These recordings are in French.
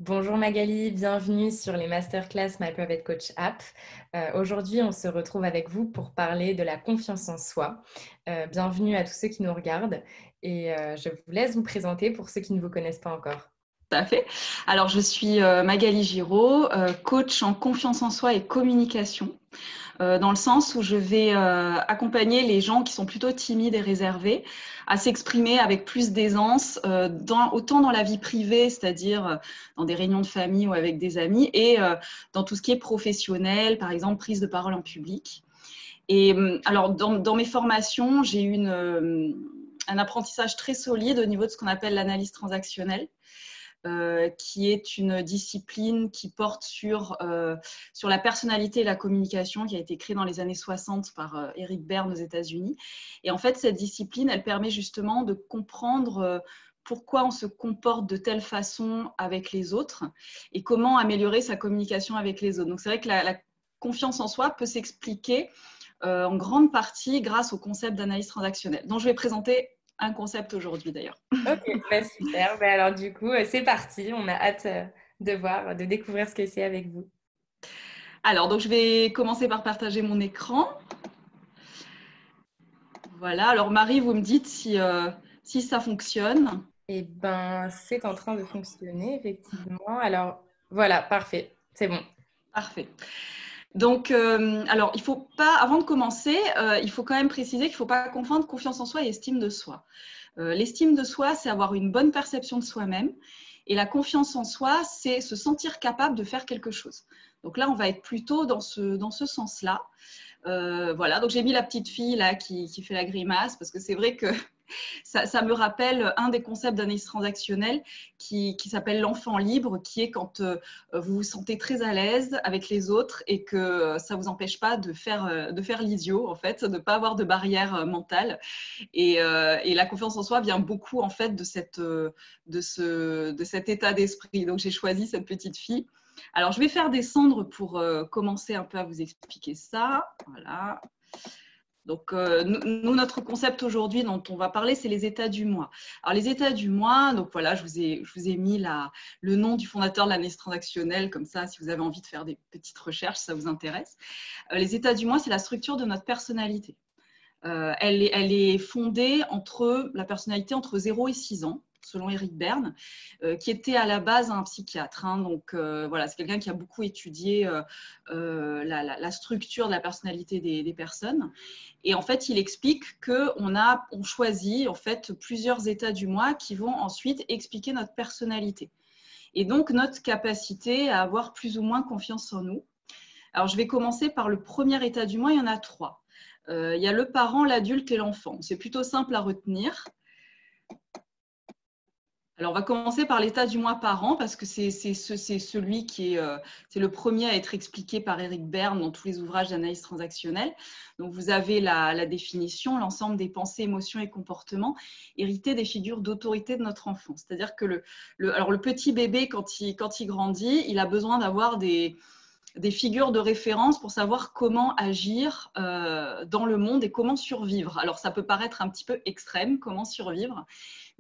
Bonjour Magali, bienvenue sur les masterclass My Private Coach App. Aujourd'hui, on se retrouve avec vous pour parler de la confiance en soi. Bienvenue à tous ceux qui nous regardent et je vous laisse vous présenter pour ceux qui ne vous connaissent pas encore. Tout à fait. Alors, je suis Magali Giraud, coach en confiance en soi et communication, dans le sens où je vais accompagner les gens qui sont plutôt timides et réservés à s'exprimer avec plus d'aisance, autant dans la vie privée, c'est-à-dire dans des réunions de famille ou avec des amis, et dans tout ce qui est professionnel, par exemple prise de parole en public. Et alors, dans mes formations, j'ai eu un apprentissage très solide au niveau de ce qu'on appelle l'analyse transactionnelle. Qui est une discipline qui porte sur la personnalité et la communication, qui a été créée dans les années 60 par Eric Berne aux États-Unis. Et en fait, cette discipline, elle permet justement de comprendre pourquoi on se comporte de telle façon avec les autres et comment améliorer sa communication avec les autres. Donc, c'est vrai que la confiance en soi peut s'expliquer en grande partie grâce au concept d'analyse transactionnelle, dont je vais présenter un concept aujourd'hui d'ailleurs. Ok, bah super. Bah alors du coup, c'est parti. On a hâte de voir, de découvrir ce que c'est avec vous. Alors, donc je vais commencer par partager mon écran. Voilà, alors Marie, vous me dites si ça fonctionne. Eh ben, c'est en train de fonctionner, effectivement. Alors voilà, parfait. C'est bon. Parfait. Donc, alors, il faut pas, avant de commencer, il faut quand même préciser qu'il ne faut pas confondre confiance en soi et estime de soi. L'estime de soi, c'est avoir une bonne perception de soi-même. Et la confiance en soi, c'est se sentir capable de faire quelque chose. Donc là, on va être plutôt dans ce sens-là. Voilà, donc j'ai mis la petite fille là qui fait la grimace parce que c'est vrai que ça me rappelle un des concepts d'analyse transactionnelle qui s'appelle l'enfant libre, qui est quand vous vous sentez très à l'aise avec les autres et que ça ne vous empêche pas de faire l'idiot, en fait, de ne pas avoir de barrière mentale. Et la confiance en soi vient beaucoup, en fait, de cet état d'esprit. Donc, j'ai choisi cette petite fille. Alors, je vais faire descendre pour commencer un peu à vous expliquer ça. Voilà. Donc, nous, notre concept aujourd'hui dont on va parler, c'est les états du moi. Alors, les états du moi, donc voilà, je vous ai mis le nom du fondateur de l'analyse transactionnelle, comme ça, si vous avez envie de faire des petites recherches, ça vous intéresse. Les états du moi, c'est la structure de notre personnalité. Elle est fondée la personnalité entre 0 et 6 ans, selon Eric Berne, qui était à la base un psychiatre. Hein. Donc, voilà, c'est quelqu'un qui a beaucoup étudié la structure de la personnalité des personnes. Et en fait, il explique qu'on choisit en fait plusieurs états du moi qui vont ensuite expliquer notre personnalité. Et donc, notre capacité à avoir plus ou moins confiance en nous. Alors, je vais commencer par le premier état du moi, il y en a 3. Il y a le parent, l'adulte et l'enfant. C'est plutôt simple à retenir. Alors, on va commencer par l'état du moi parent parce que c'est celui qui est c'est le premier à être expliqué par Eric Berne dans tous les ouvrages d'analyse transactionnelle. Donc, vous avez la définition, l'ensemble des pensées, émotions et comportements hérités des figures d'autorité de notre enfant. C'est-à-dire que alors le petit bébé, quand il grandit, il a besoin d'avoir des figures de référence pour savoir comment agir dans le monde et comment survivre. Alors, ça peut paraître un petit peu extrême, comment survivre,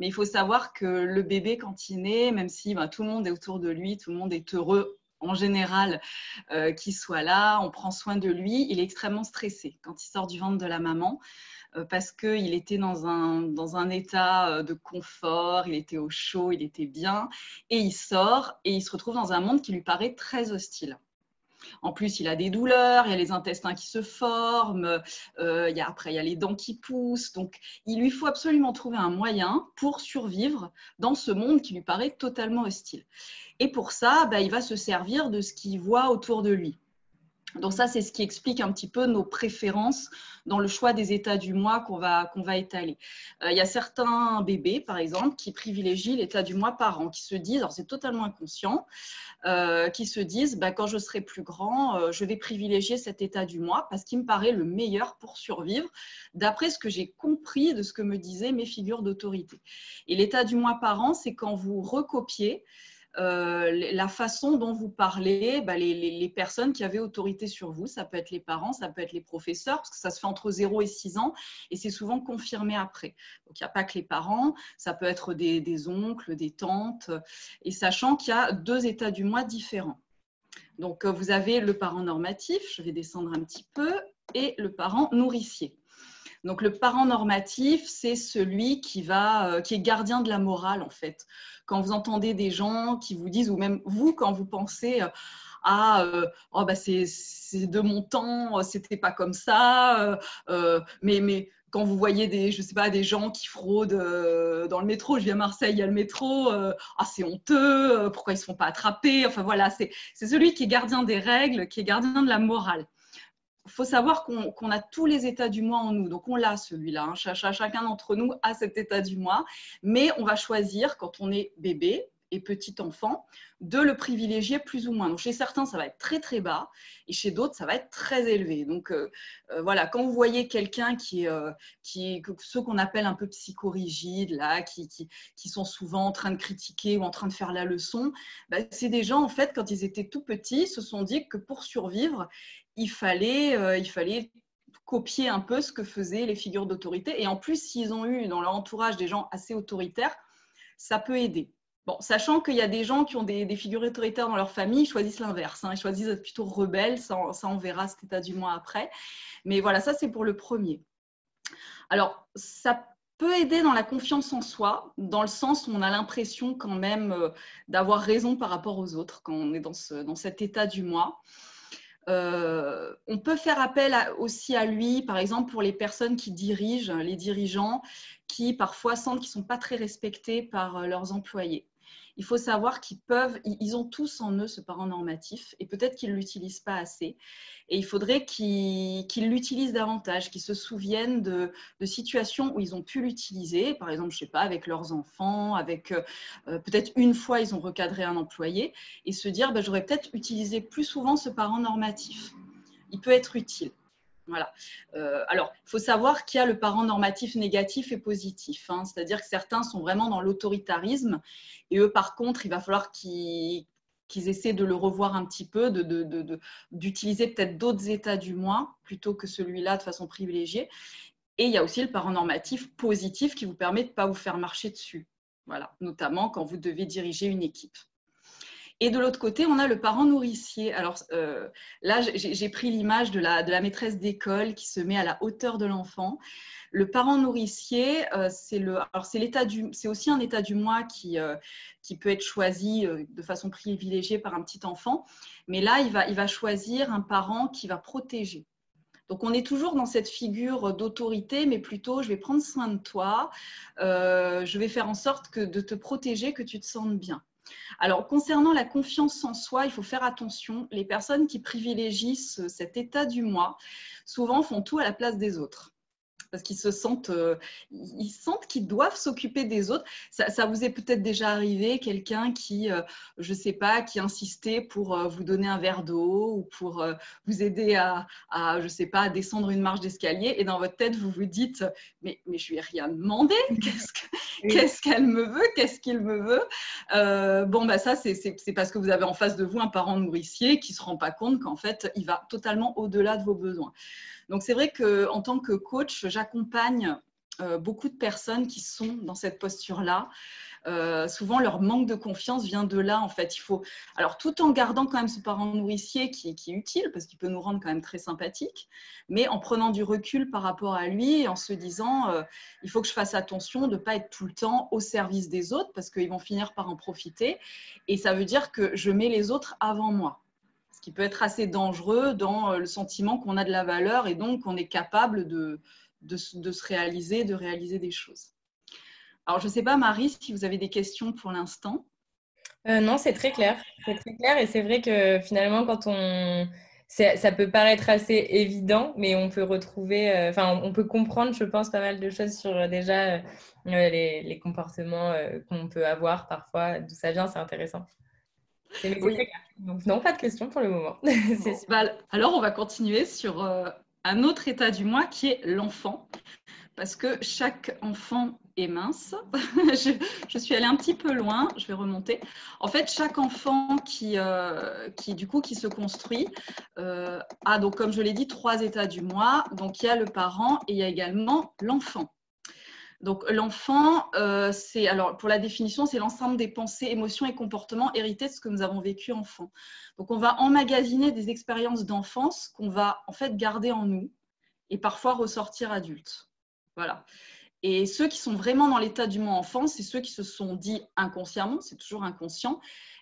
mais il faut savoir que le bébé, quand il naît, même si tout le monde est autour de lui, tout le monde est heureux en général qu'il soit là, on prend soin de lui, il est extrêmement stressé quand il sort du ventre de la maman parce qu'il était dans un état de confort, il était au chaud, il était bien, et il sort et il se retrouve dans un monde qui lui paraît très hostile. En plus, il a des douleurs, il y a les intestins qui se forment, après, il y a les dents qui poussent. Donc, il lui faut absolument trouver un moyen pour survivre dans ce monde qui lui paraît totalement hostile. Et pour ça, il va se servir de ce qu'il voit autour de lui. Donc ça, c'est ce qui explique un petit peu nos préférences dans le choix des états du moi qu'on va étaler. Il y a certains bébés, par exemple, qui privilégient l'état du moi parent, qui se disent, alors c'est totalement inconscient, qui se disent, quand je serai plus grand, je vais privilégier cet état du moi parce qu'il me paraît le meilleur pour survivre, d'après ce que j'ai compris de ce que me disaient mes figures d'autorité. Et l'état du moi parent, c'est quand vous recopiez la façon dont vous parlez, les personnes qui avaient autorité sur vous. Ça peut être les parents, ça peut être les professeurs, parce que ça se fait entre 0 et 6 ans et c'est souvent confirmé après. Donc, il n'y a pas que les parents, ça peut être des oncles, des tantes, et sachant qu'il y a 2 états du moi différents. Donc, vous avez le parent normatif, je vais descendre un petit peu, et le parent nourricier. Donc, le parent normatif, c'est celui qui est gardien de la morale, en fait. Quand vous entendez des gens qui vous disent, ou même vous, quand vous pensez c'est de mon temps, c'était pas comme ça, mais quand vous voyez des gens qui fraudent dans le métro, je viens à Marseille, il y a le métro, c'est honteux, pourquoi ils ne se font pas attraper? Enfin voilà, c'est celui qui est gardien des règles, qui est gardien de la morale. Il faut savoir qu'on a tous les états du moi en nous. Donc, on l'a celui-là. Hein. Chacun d'entre nous a cet état du moi. Mais on va choisir, quand on est bébé et petit enfant, de le privilégier plus ou moins. Donc, chez certains, ça va être très, très bas. Et chez d'autres, ça va être très élevé. Donc, voilà, quand vous voyez quelqu'un qui est ceux qu'on appelle un peu psychorigides, là, qui sont souvent en train de critiquer ou en train de faire la leçon, c'est des gens, en fait, quand ils étaient tout petits, se sont dit que pour survivre, il fallait copier un peu ce que faisaient les figures d'autorité. Et en plus, s'ils ont eu dans leur entourage des gens assez autoritaires, ça peut aider. Bon, sachant qu'il y a des gens qui ont des figures autoritaires dans leur famille, ils choisissent l'inverse. Hein, ils choisissent d'être plutôt rebelles. Ça, on verra cet état du moi après. Mais voilà, ça, c'est pour le premier. Alors, ça peut aider dans la confiance en soi, dans le sens où on a l'impression quand même d'avoir raison par rapport aux autres quand on est dans cet état du moi. On peut faire appel aussi à lui, par exemple, pour les personnes qui dirigent, les dirigeants, qui parfois sentent qu'ils ne sont pas très respectés par leurs employés. Il faut savoir ils ont tous en eux ce parent normatif et peut-être qu'ils ne l'utilisent pas assez. Et il faudrait qu'ils l'utilisent davantage, qu'ils se souviennent de situations où ils ont pu l'utiliser, par exemple, je ne sais pas, avec leurs enfants, avec peut-être une fois ils ont recadré un employé, et se dire j'aurais peut-être utilisé plus souvent ce parent normatif. Il peut être utile. Voilà. Alors, il faut savoir qu'il y a le parent normatif négatif et positif. Hein, c'est-à-dire que certains sont vraiment dans l'autoritarisme et eux, par contre, il va falloir qu'ils essaient de le revoir un petit peu, d'utiliser peut-être d'autres états du moi plutôt que celui-là de façon privilégiée. Et il y a aussi le parent normatif positif qui vous permet de ne pas vous faire marcher dessus. Voilà, notamment quand vous devez diriger une équipe. Et de l'autre côté, on a le parent nourricier. Alors là, j'ai pris l'image de la maîtresse d'école qui se met à la hauteur de l'enfant. Le parent nourricier, c'est aussi un état du moi qui peut être choisi de façon privilégiée par un petit enfant. Mais là, il va choisir un parent qui va protéger. Donc, on est toujours dans cette figure d'autorité, mais plutôt, je vais prendre soin de toi, je vais faire en sorte de te protéger, que tu te sentes bien. Alors, concernant la confiance en soi, il faut faire attention. Les personnes qui privilégient cet état du moi, souvent font tout à la place des autres. Parce qu'ils sentent qu'ils doivent s'occuper des autres. Ça vous est peut-être déjà arrivé, quelqu'un qui, je ne sais pas, qui insistait pour vous donner un verre d'eau ou pour vous aider à, je ne sais pas, à descendre une marche d'escalier. Et dans votre tête, vous vous dites, mais je ne lui ai rien demandé. Qu'est-ce qu'elle me veut? Qu'est-ce qu'il me veut? Ça, c'est parce que vous avez en face de vous un parent nourricier qui ne se rend pas compte qu'en fait, il va totalement au-delà de vos besoins. Donc, c'est vrai qu'en tant que coach, j'accompagne beaucoup de personnes qui sont dans cette posture-là. Souvent, leur manque de confiance vient de là, en fait. Alors, tout en gardant quand même ce parent nourricier qui est utile, parce qu'il peut nous rendre quand même très sympathiques, mais en prenant du recul par rapport à lui et en se disant il faut que je fasse attention de ne pas être tout le temps au service des autres, parce qu'ils vont finir par en profiter. Et ça veut dire que je mets les autres avant moi. Ce qui peut être assez dangereux dans le sentiment qu'on a de la valeur et donc qu'on est capable de se réaliser, de réaliser des choses. Alors, je ne sais pas, Marie, si vous avez des questions pour l'instant. Non, c'est très clair. C'est très clair et c'est vrai que finalement, ça peut paraître assez évident, mais on peut retrouver, on peut comprendre, je pense, pas mal de choses sur déjà les comportements qu'on peut avoir parfois, d'où ça vient, c'est intéressant. C'est très clair. Donc, non, pas de questions pour le moment. Alors, on va continuer sur un autre état du moi qui est l'enfant. Parce que chaque enfant et mince. je suis allée un petit peu loin, je vais remonter. En fait, chaque enfant qui se construit a, donc, comme je l'ai dit, 3 états du moi. Donc, il y a le parent et il y a également l'enfant. Donc, l'enfant, alors pour la définition, c'est l'ensemble des pensées, émotions et comportements hérités de ce que nous avons vécu enfant. Donc, on va emmagasiner des expériences d'enfance qu'on va en fait garder en nous et parfois ressortir adulte. Voilà. Et ceux qui sont vraiment dans l'état du moi enfant, c'est ceux qui se sont dit inconsciemment, c'est toujours inconscient,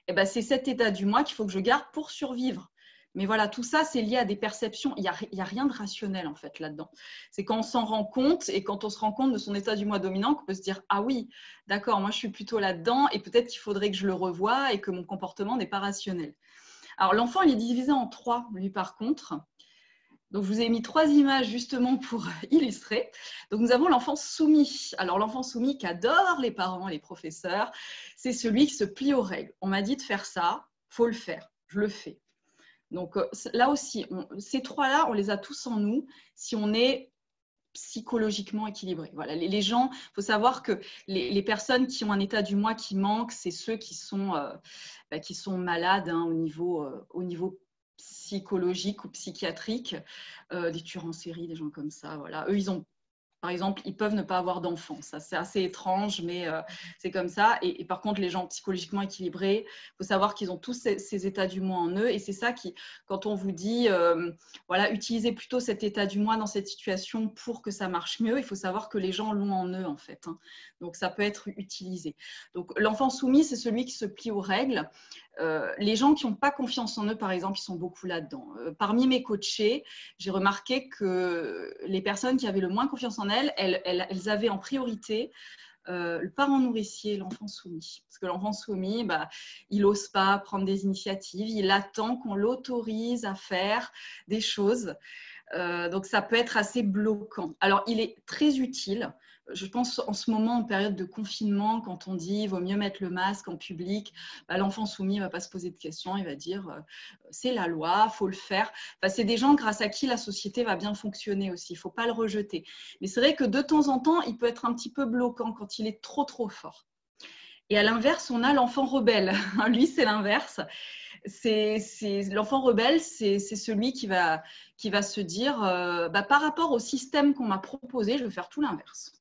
et ben c'est cet état du moi qu'il faut que je garde pour survivre. Mais voilà, tout ça, c'est lié à des perceptions. Il y a rien de rationnel, en fait, là-dedans. C'est quand on s'en rend compte et quand on se rend compte de son état du moi dominant qu'on peut se dire « Ah oui, d'accord, moi, je suis plutôt là-dedans et peut-être qu'il faudrait que je le revoie et que mon comportement n'est pas rationnel. » Alors, l'enfant, il est divisé en 3, lui, par contre. Donc, je vous ai mis 3 images justement pour illustrer. Donc, nous avons l'enfant soumis. Alors, l'enfant soumis qui adore les parents, les professeurs, c'est celui qui se plie aux règles. On m'a dit de faire ça, il faut le faire, je le fais. Donc, là aussi, ces 3-là, on les a tous en nous si on est psychologiquement équilibré. Voilà, les gens, il faut savoir que les personnes qui ont un état du moi qui manque, c'est ceux qui sont malades hein, au niveau psychologique ou psychiatrique, des tueurs en série, des gens comme ça. Voilà. Eux, par exemple, ils peuvent ne pas avoir d'enfants. Ça, c'est assez étrange, mais c'est comme ça. Et par contre, les gens psychologiquement équilibrés, il faut savoir qu'ils ont tous ces états du moi en eux. Et c'est ça qui, quand on vous dit, voilà, utilisez plutôt cet état du moi dans cette situation pour que ça marche mieux, il faut savoir que les gens l'ont en eux, en fait. Hein. Donc, ça peut être utilisé. Donc, l'enfant soumis, c'est celui qui se plie aux règles. Les gens qui n'ont pas confiance en eux, par exemple, ils sont beaucoup là-dedans. Parmi mes coachés, j'ai remarqué que les personnes qui avaient le moins confiance en elles avaient en priorité le parent nourricier, l'enfant soumis. Parce que l'enfant soumis, il n'ose pas prendre des initiatives, il attend qu'on l'autorise à faire des choses. Donc, ça peut être assez bloquant. Alors, il est très utile. Je pense en ce moment, en période de confinement, quand on dit qu'il vaut mieux mettre le masque en public, l'enfant soumis ne va pas se poser de questions, il va dire c'est la loi, il faut le faire. Enfin, c'est des gens grâce à qui la société va bien fonctionner aussi, il ne faut pas le rejeter. Mais c'est vrai que de temps en temps, il peut être un petit peu bloquant quand il est trop, trop fort. Et à l'inverse, on a l'enfant rebelle. Lui, c'est l'inverse. L'enfant rebelle, c'est celui qui va se dire par rapport au système qu'on m'a proposé, je vais faire tout l'inverse.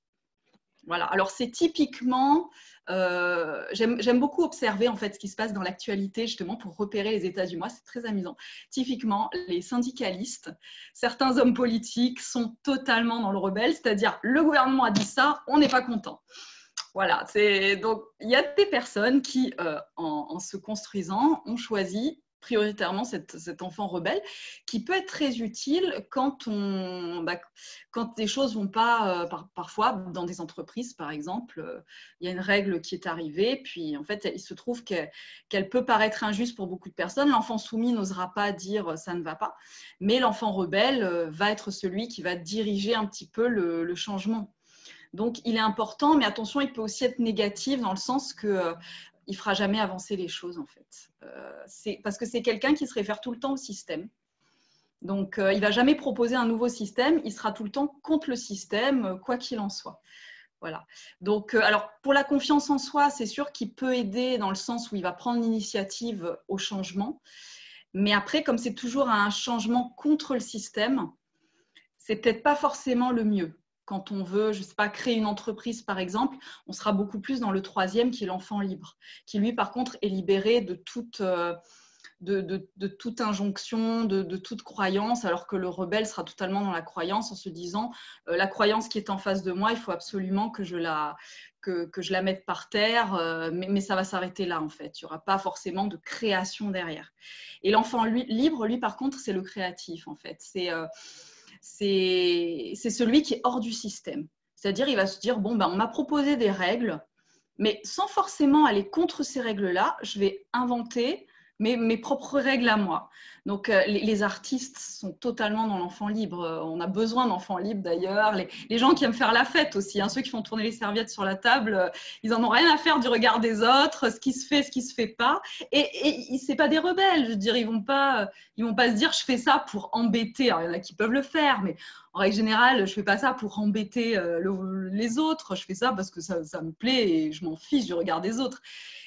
Voilà. Alors, c'est typiquement, j'aime beaucoup observer en fait ce qui se passe dans l'actualité justement pour repérer les états du moi, c'est très amusant. Typiquement, les syndicalistes, certains hommes politiques sont totalement dans le rebelle, c'est-à-dire le gouvernement a dit ça, on n'est pas content. Voilà, donc il y a des personnes qui, en se construisant, ont choisi prioritairement cet enfant rebelle qui peut être très utile quand des choses ne vont pas, parfois dans des entreprises par exemple, il y a une règle qui est arrivée, puis en fait il se trouve qu'elle peut paraître injuste pour beaucoup de personnes. L'enfant soumis n'osera pas dire ça ne va pas, mais l'enfant rebelle va être celui qui va diriger un petit peu le changement. Donc, il est important, mais attention, il peut aussi être négatif dans le sens qu'il ne fera jamais avancer les choses, en fait. Parce que c'est quelqu'un qui se réfère tout le temps au système. Donc, il ne va jamais proposer un nouveau système, il sera tout le temps contre le système, quoi qu'il en soit. Voilà. Donc, alors, pour la confiance en soi, c'est sûr qu'il peut aider dans le sens où il va prendre l'initiative au changement. Mais après, comme c'est toujours un changement contre le système, c'est peut-être pas forcément le mieux. Quand on veut, je ne sais pas, créer une entreprise, par exemple, on sera beaucoup plus dans le 3e qui est l'enfant libre, qui lui, par contre, est libéré de toute injonction, de toute croyance, alors que le rebelle sera totalement dans la croyance en se disant la croyance qui est en face de moi, il faut absolument que je la mette par terre, mais ça va s'arrêter là, en fait. Il n'y aura pas forcément de création derrière. Et l'enfant libre, lui, par contre, c'est le créatif, en fait. C'est celui qui est hors du système. C'est-à-dire, il va se dire, on m'a proposé des règles, mais sans forcément aller contre ces règles-là, je vais inventer mes propres règles à moi. Donc, les artistes sont totalement dans l'enfant libre. On a besoin d'enfants libres d'ailleurs. Les gens qui aiment faire la fête aussi, hein, ceux qui font tourner les serviettes sur la table, ils en ont rien à faire du regard des autres, ce qui se fait, ce qui se fait pas. Et c'est pas des rebelles, je veux dire, ils vont pas se dire je fais ça pour embêter. Alors, il y en a qui peuvent le faire, mais en règle générale, je fais pas ça pour embêter les autres. Je fais ça parce que ça me plaît et je m'en fiche du regard des autres.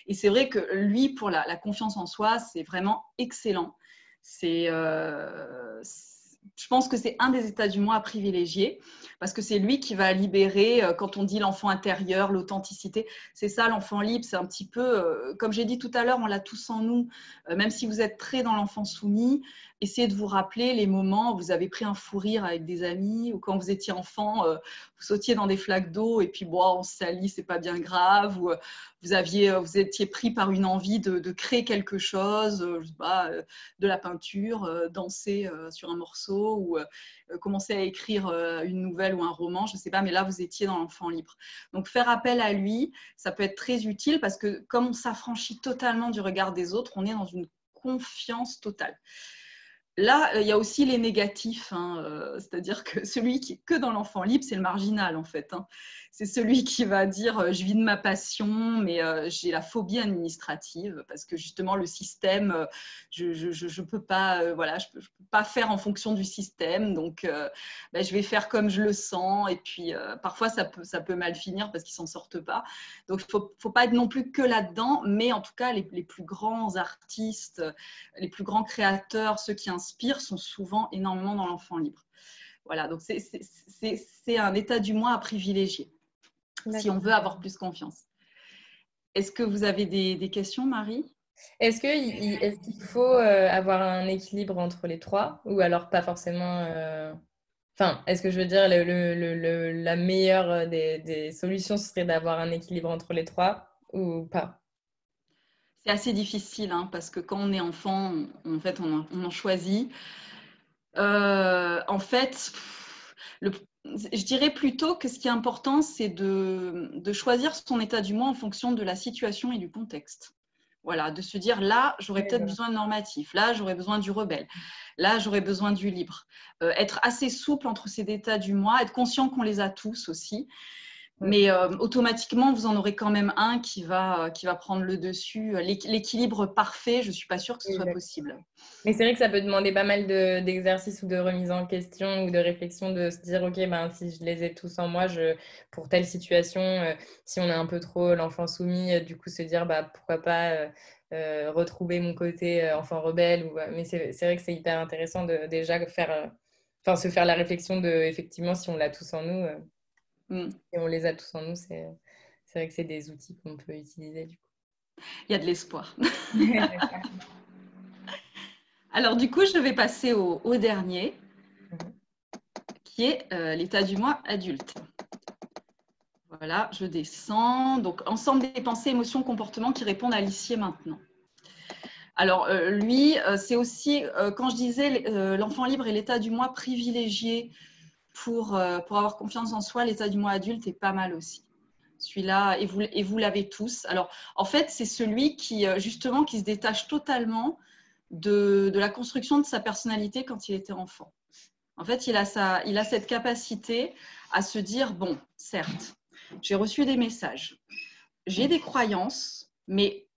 Et c'est vrai que lui, pour la confiance en soi, c'est vraiment excellent. Je pense que c'est un des états du moi à privilégier parce que c'est lui qui va libérer, quand on dit l'enfant intérieur, l'authenticité, c'est ça l'enfant libre, c'est un petit peu, comme j'ai dit tout à l'heure, on l'a tous en nous, même si vous êtes très dans l'enfant soumis, essayez de vous rappeler les moments où vous avez pris un fou rire avec des amis ou quand vous étiez enfant, vous sautiez dans des flaques d'eau et puis bon, on se salit, c'est pas bien grave, ou vous étiez pris par une envie de créer quelque chose, je sais pas, de la peinture, danser sur un morceau ou commencer à écrire une nouvelle ou un roman, je ne sais pas, mais là, vous étiez dans l'enfant libre. Donc, faire appel à lui, ça peut être très utile parce que comme on s'affranchit totalement du regard des autres, on est dans une confiance totale. Là, il y a aussi les négatifs, hein, c'est-à-dire que celui qui est que dans l'enfant libre, c'est le marginal en fait. Hein. C'est celui qui va dire je vis de ma passion, mais j'ai la phobie administrative parce que justement le système, je peux pas, voilà, je peux pas faire en fonction du système, donc je vais faire comme je le sens et puis parfois ça peut mal finir parce qu'ils s'en sortent pas. Donc il faut pas être non plus que là-dedans, mais en tout cas les plus grands artistes, les plus grands créateurs, ceux qui inspirent, sont souvent énormément dans l'enfant libre. Voilà, donc c'est un état du moi à privilégier si on veut avoir plus confiance. Est-ce que vous avez des questions, Marie ? Est-ce qu'il faut avoir un équilibre entre les trois ou alors pas forcément Enfin, est-ce que je veux dire, la meilleure des solutions, ce serait d'avoir un équilibre entre les trois ou pas? C'est assez difficile hein, parce que quand on est enfant, en fait, on en choisit. En fait, je dirais plutôt que ce qui est important, c'est de choisir son état du moi en fonction de la situation et du contexte. Voilà, de se dire là, j'aurais peut-être besoin de normatif, là, j'aurais besoin du rebelle, là, j'aurais besoin du libre. Être assez souple entre ces états du moi, être conscient qu'on les a tous aussi. Mais automatiquement, vous en aurez quand même un qui va prendre le dessus. L'équilibre parfait, je ne suis pas sûre que ce soit possible. Mais c'est vrai que ça peut demander pas mal d'exercices ou de remise en question ou de réflexion de se dire, OK, ben, si je les ai tous en moi, pour telle situation, si on est un peu trop l'enfant soumis, du coup, se dire, bah, pourquoi pas retrouver mon côté enfant rebelle. Mais c'est vrai que c'est hyper intéressant de déjà se faire la réflexion de, effectivement, si on l'a tous en nous, si on les a tous en nous, c'est vrai que c'est des outils qu'on peut utiliser, du coup. Il y a de l'espoir. Alors, du coup, je vais passer au dernier, qui est l'état du moi adulte. Voilà, je descends. Donc, ensemble des pensées, émotions, comportements qui répondent à l'ici et maintenant. Alors, lui, c'est aussi, quand je disais l'enfant libre et l'état du moi privilégié pour avoir confiance en soi, l'état du moi adulte est pas mal aussi. Celui-là, et vous l'avez tous. Alors, en fait, c'est celui qui, justement, qui se détache totalement de la construction de sa personnalité quand il était enfant. En fait, il a cette capacité à se dire, bon, certes, j'ai reçu des messages, j'ai des croyances, mais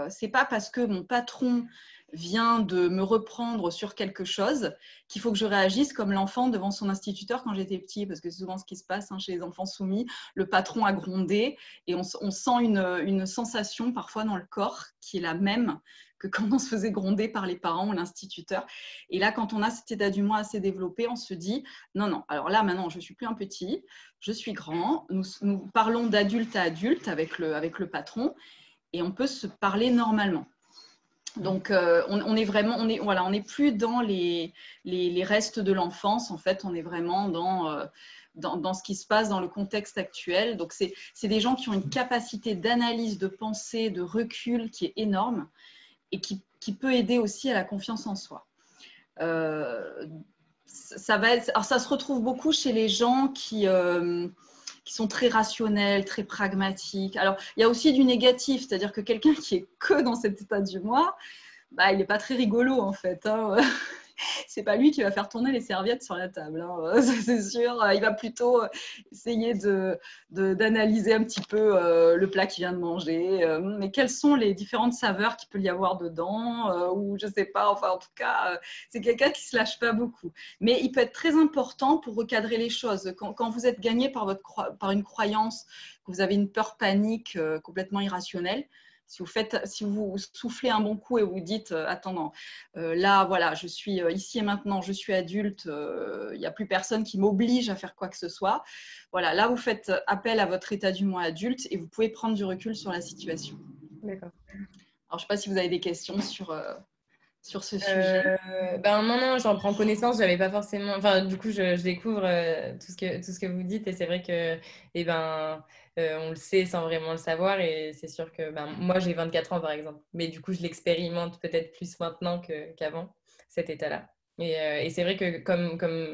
c'est pas parce que mon patron vient de me reprendre sur quelque chose qu'il faut que je réagisse comme l'enfant devant son instituteur quand j'étais petit, parce que c'est souvent ce qui se passe hein, chez les enfants soumis. Le patron a grondé et on sent une sensation parfois dans le corps qui est la même que quand on se faisait gronder par les parents ou l'instituteur. Et là, quand on a cet état du moi assez développé, on se dit non, alors là, maintenant, je ne suis plus un petit, je suis grand, nous parlons d'adulte à adulte avec le patron et on peut se parler normalement. Donc, on n'est plus dans les restes de l'enfance. En fait, on est vraiment dans ce qui se passe dans le contexte actuel. Donc, c'est des gens qui ont une capacité d'analyse, de pensée, de recul qui est énorme et qui peut aider aussi à la confiance en soi. Ça se retrouve beaucoup chez les gens qui sont très rationnels, très pragmatiques. Alors, il y a aussi du négatif, c'est-à-dire que quelqu'un qui est que dans cet état du moi, bah, il n'est pas très rigolo en fait. Hein. C'est pas lui qui va faire tourner les serviettes sur la table, hein. C'est sûr. Il va plutôt essayer d'analyser un petit peu le plat qu'il vient de manger. Mais quelles sont les différentes saveurs qu'il peut y avoir dedans ou je sais pas. Enfin, en tout cas, c'est quelqu'un qui se lâche pas beaucoup. Mais il peut être très important pour recadrer les choses. Quand vous êtes gagné par une croyance, que vous avez une peur panique complètement irrationnelle, si vous soufflez un bon coup et vous dites attends, non, là, voilà, je suis ici et maintenant, je suis adulte, il n'y a plus personne qui m'oblige à faire quoi que ce soit. Voilà, là, vous faites appel à votre état du moi adulte et vous pouvez prendre du recul sur la situation. D'accord. Alors, je ne sais pas si vous avez des questions sur ce sujet. Ben non, j'en prends connaissance. J'avais pas forcément. Enfin, du coup, je découvre tout ce que vous dites et c'est vrai que, eh ben, on le sait sans vraiment le savoir et c'est sûr que, ben, moi, j'ai 24 ans par exemple, mais du coup, je l'expérimente peut-être plus maintenant qu'avant cet état-là. Et c'est vrai que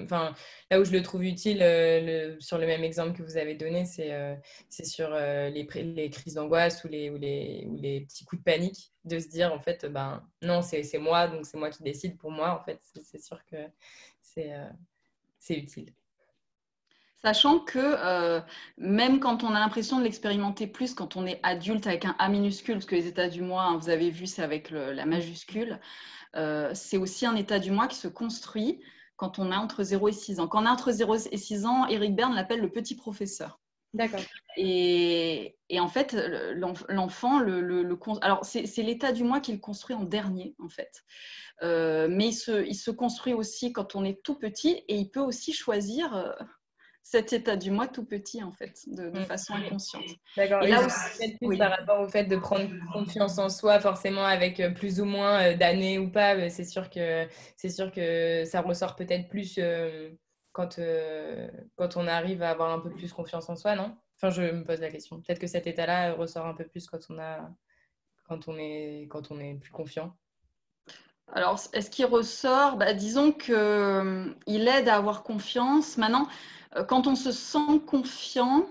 enfin, là où je le trouve utile, sur le même exemple que vous avez donné, c'est sur les crises d'angoisse ou les petits coups de panique, de se dire en fait, ben non, c'est moi, donc c'est moi qui décide pour moi. En fait, c'est sûr que c'est c'est utile. Sachant que même quand on a l'impression de l'expérimenter plus, quand on est adulte avec un A minuscule, parce que les états du moi, hein, vous avez vu, c'est avec la majuscule, c'est aussi un état du moi qui se construit quand on a entre 0 et 6 ans. Quand on a entre 0 et 6 ans, Eric Berne l'appelle le petit professeur. D'accord. Et en fait, l'enfant, alors c'est l'état du moi qui le construit en dernier, en fait. Mais il se construit aussi quand on est tout petit et il peut aussi choisir cet état du moi tout petit, en fait, de façon inconsciente. D'accord. Et Et là c'est aussi, peut-être plus oui. par rapport au fait de prendre confiance en soi, forcément avec plus ou moins d'années ou pas. C'est sûr que ça ressort peut-être plus quand, quand on arrive à avoir un peu plus confiance en soi, non? Enfin, je me pose la question. Peut-être que cet état-là ressort un peu plus quand on est plus confiant. Alors, est-ce qu'il ressort? Bah, disons qu'il aide à avoir confiance. Maintenant, quand on se sent confiant,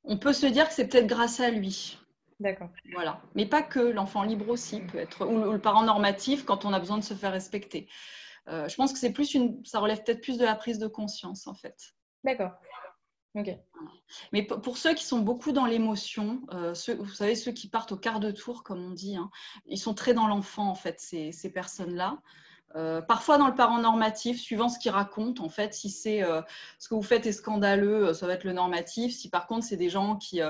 on peut se dire que c'est peut-être grâce à lui. D'accord. Voilà. Mais pas que, l'enfant libre aussi peut être, ou le parent normatif quand on a besoin de se faire respecter. Je pense que ça relève peut-être plus de la prise de conscience, en fait. D'accord. Ok. Mais pour ceux qui sont beaucoup dans l'émotion, vous savez, ceux qui partent au quart de tour, comme on dit, hein, ils sont très dans l'enfant, en fait, ces personnes-là. Parfois dans le parent normatif, suivant ce qu'il raconte, en fait, si c'est ce que vous faites est scandaleux, ça va être le normatif. Si par contre c'est des gens qui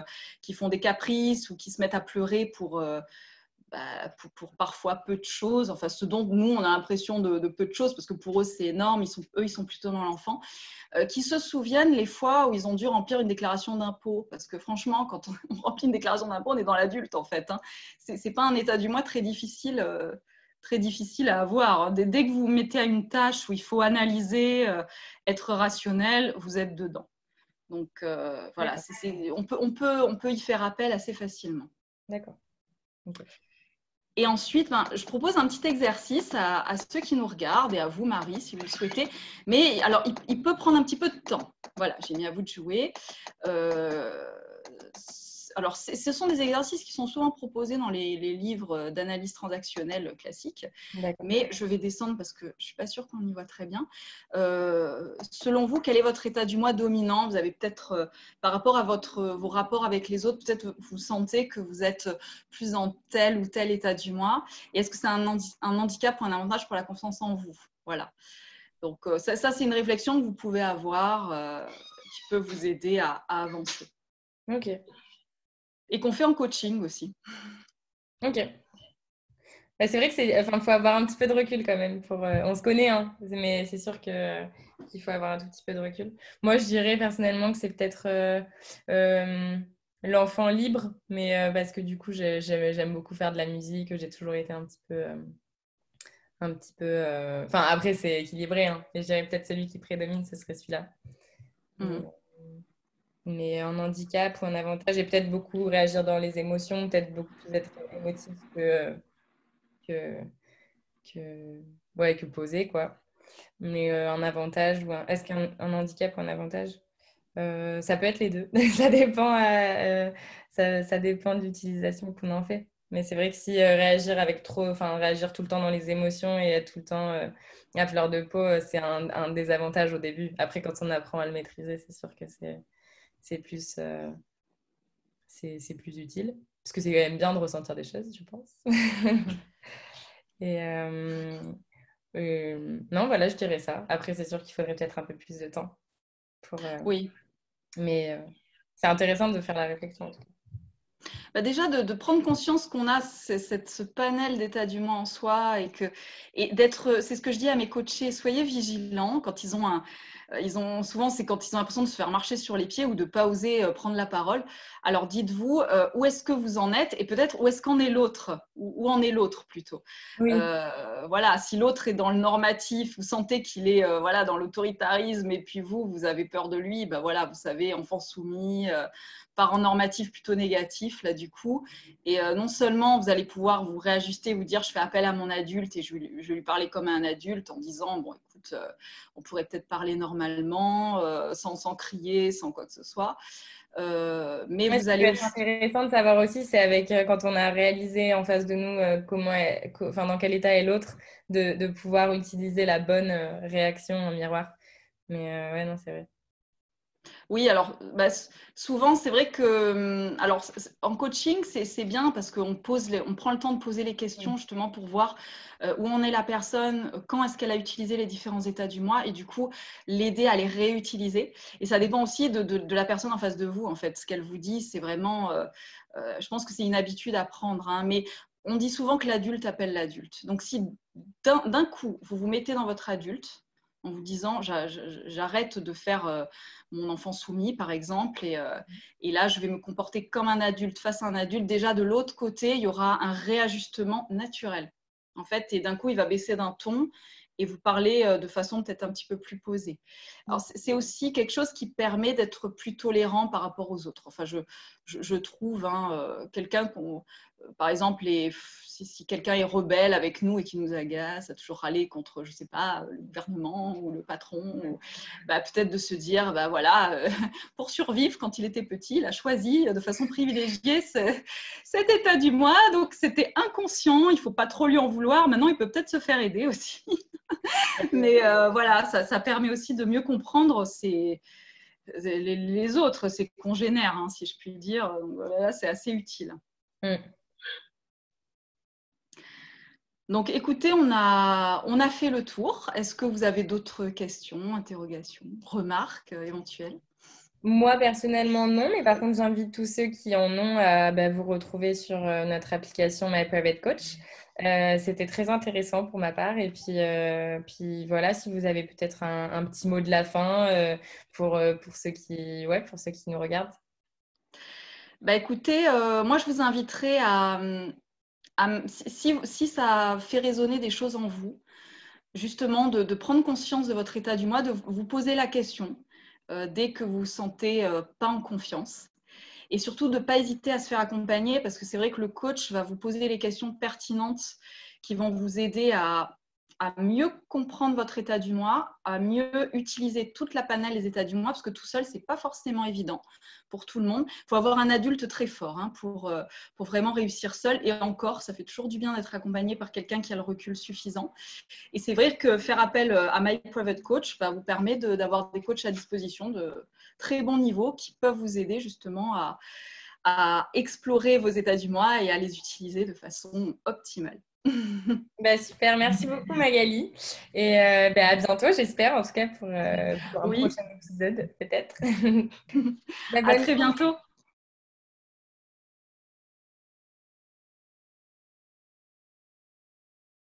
font des caprices ou qui se mettent à pleurer pour parfois peu de choses, enfin ce dont nous on a l'impression de peu de choses parce que pour eux c'est énorme, eux ils sont plutôt dans l'enfant, qui se souviennent les fois où ils ont dû remplir une déclaration d'impôt, parce que franchement quand on remplit une déclaration d'impôt on est dans l'adulte en fait, hein. C'est pas un état du moi très difficile à avoir, hein. Dès que vous vous mettez à une tâche où il faut analyser, être rationnel, vous êtes dedans. Donc voilà, on peut y faire appel assez facilement. D'accord. Ok. Et ensuite, je propose un petit exercice à ceux qui nous regardent et à vous, Marie, si vous le souhaitez. Mais alors, il peut prendre un petit peu de temps. Voilà, j'ai mis à vous de jouer. Alors, ce sont des exercices qui sont souvent proposés dans les livres d'analyse transactionnelle classiques. D'accord. Mais je vais descendre parce que je ne suis pas sûre qu'on y voit très bien. Selon vous, quel est votre état du moi dominant? Vous avez peut-être, par rapport à vos rapports avec les autres, peut-être vous sentez que vous êtes plus dans tel ou tel état du moi. Et est-ce que c'est un handicap ou un avantage pour la confiance en vous? Voilà. Donc, ça c'est une réflexion que vous pouvez avoir qui peut vous aider à avancer. Ok. Et qu'on fait en coaching aussi. Ok. Bah, c'est vrai que enfin, faut avoir un petit peu de recul quand même. On se connaît, hein, mais c'est sûr qu'il faut avoir un tout petit peu de recul. Moi, je dirais personnellement que c'est peut-être l'enfant libre, mais parce que du coup, j'aime beaucoup faire de la musique. J'ai toujours été un petit peu. Enfin, après, c'est équilibré, hein, mais je dirais peut-être celui qui prédomine, ce serait celui-là. Mais, Mmh. mais un handicap ou un avantage, et peut-être beaucoup réagir dans les émotions, peut-être beaucoup plus être émotif que que, ouais, que poser, quoi. Mais un avantage, est-ce qu'un handicap ou un avantage? Ça peut être les deux. Ça dépend, ça dépend de l'utilisation qu'on en fait. Mais c'est vrai que si réagir tout le temps dans les émotions et être tout le temps à fleur de peau, c'est un désavantage au début. Après, quand on apprend à le maîtriser, c'est sûr que c'est plus, c'est plus utile. Parce que c'est quand même bien de ressentir des choses, je pense. Et non, voilà, je dirais ça. Après, c'est sûr qu'il faudrait peut-être un peu plus de temps pour. Oui. Mais c'est intéressant de faire la réflexion, en tout cas. Bah déjà, de prendre conscience qu'on a ce panel d'état d'humain en soi et d'être, c'est ce que je dis à mes coachés, soyez vigilants quand souvent c'est quand ils ont l'impression de se faire marcher sur les pieds ou de ne pas oser prendre la parole. Alors dites-vous où est-ce que vous en êtes et peut-être où est-ce qu'en est l'autre, où en est l'autre plutôt. Oui. Voilà, si l'autre est dans le normatif, vous sentez qu'il est voilà, dans l'autoritarisme et puis vous avez peur de lui, bah voilà, vous savez, enfant soumis, parent normatif plutôt négatif là du coup. Et non seulement vous allez pouvoir vous réajuster, vous dire je fais appel à mon adulte et je vais lui parler comme à un adulte en disant bon écoute, on pourrait peut-être parler normalement, sans crier, sans quoi que ce soit. Mais Ce vous qui peut allez être aussi... intéressant de savoir aussi, c'est avec quand on a réalisé en face de nous dans quel état est l'autre, de pouvoir utiliser la bonne réaction en miroir. Mais ouais, non, c'est vrai. Oui, alors bah, souvent c'est vrai que alors en coaching c'est bien parce qu'on on prend le temps de poser les questions justement pour voir où en est la personne, quand est-ce qu'elle a utilisé les différents états du moi et du coup l'aider à les réutiliser. Et ça dépend aussi de la personne en face de vous en fait. Ce qu'elle vous dit, c'est vraiment, je pense que c'est une habitude à prendre, hein, mais on dit souvent que l'adulte appelle l'adulte. Donc si d'un coup vous vous mettez dans votre adulte en vous disant j'arrête de faire mon enfant soumis, par exemple, et là, je vais me comporter comme un adulte face à un adulte. Déjà, de l'autre côté, il y aura un réajustement naturel, en fait, et d'un coup, il va baisser d'un ton et vous parler de façon peut-être un petit peu plus posée. Alors, c'est aussi quelque chose qui permet d'être plus tolérant par rapport aux autres. Enfin, je trouve quelqu'un par exemple, si quelqu'un est rebelle avec nous et qui nous agace, à toujours râler contre, je ne sais pas, le gouvernement ou le patron, bah, peut-être de se dire, bah voilà, pour survivre, quand il était petit, il a choisi de façon privilégiée cet état du moi, donc c'était inconscient, il ne faut pas trop lui en vouloir, maintenant il peut peut-être se faire aider aussi. Mais voilà, ça permet aussi de mieux comprendre les autres, ses congénères, hein, si je puis dire. Donc, voilà, c'est assez utile. Donc, écoutez, on a fait le tour. Est-ce que vous avez d'autres questions, interrogations, remarques éventuelles? Moi, personnellement, non. Mais par contre, j'invite tous ceux qui en ont à vous retrouver sur notre application My Private Coach. C'était très intéressant pour ma part. Et puis voilà, si vous avez peut-être un petit mot de la fin pour pour ceux qui nous regardent. Bah, écoutez, moi, je vous inviterai si ça fait résonner des choses en vous, justement de prendre conscience de votre état du moi, de vous poser la question dès que vous vous sentez pas en confiance. Et surtout de ne pas hésiter à se faire accompagner parce que c'est vrai que le coach va vous poser les questions pertinentes qui vont vous aider à mieux comprendre votre état du moi, à mieux utiliser toute la panel des états du moi, parce que tout seul, ce n'est pas forcément évident pour tout le monde. Il faut avoir un adulte très fort pour vraiment réussir seul. Et encore, ça fait toujours du bien d'être accompagné par quelqu'un qui a le recul suffisant. Et c'est vrai que faire appel à My Private Coach vous permet d'avoir des coachs à disposition de très bon niveau qui peuvent vous aider justement à explorer vos états du moi et à les utiliser de façon optimale. Super, merci beaucoup Magali. Et à bientôt, j'espère, en tout cas pour un Oui, prochain épisode, peut-être. à Bonne très bientôt.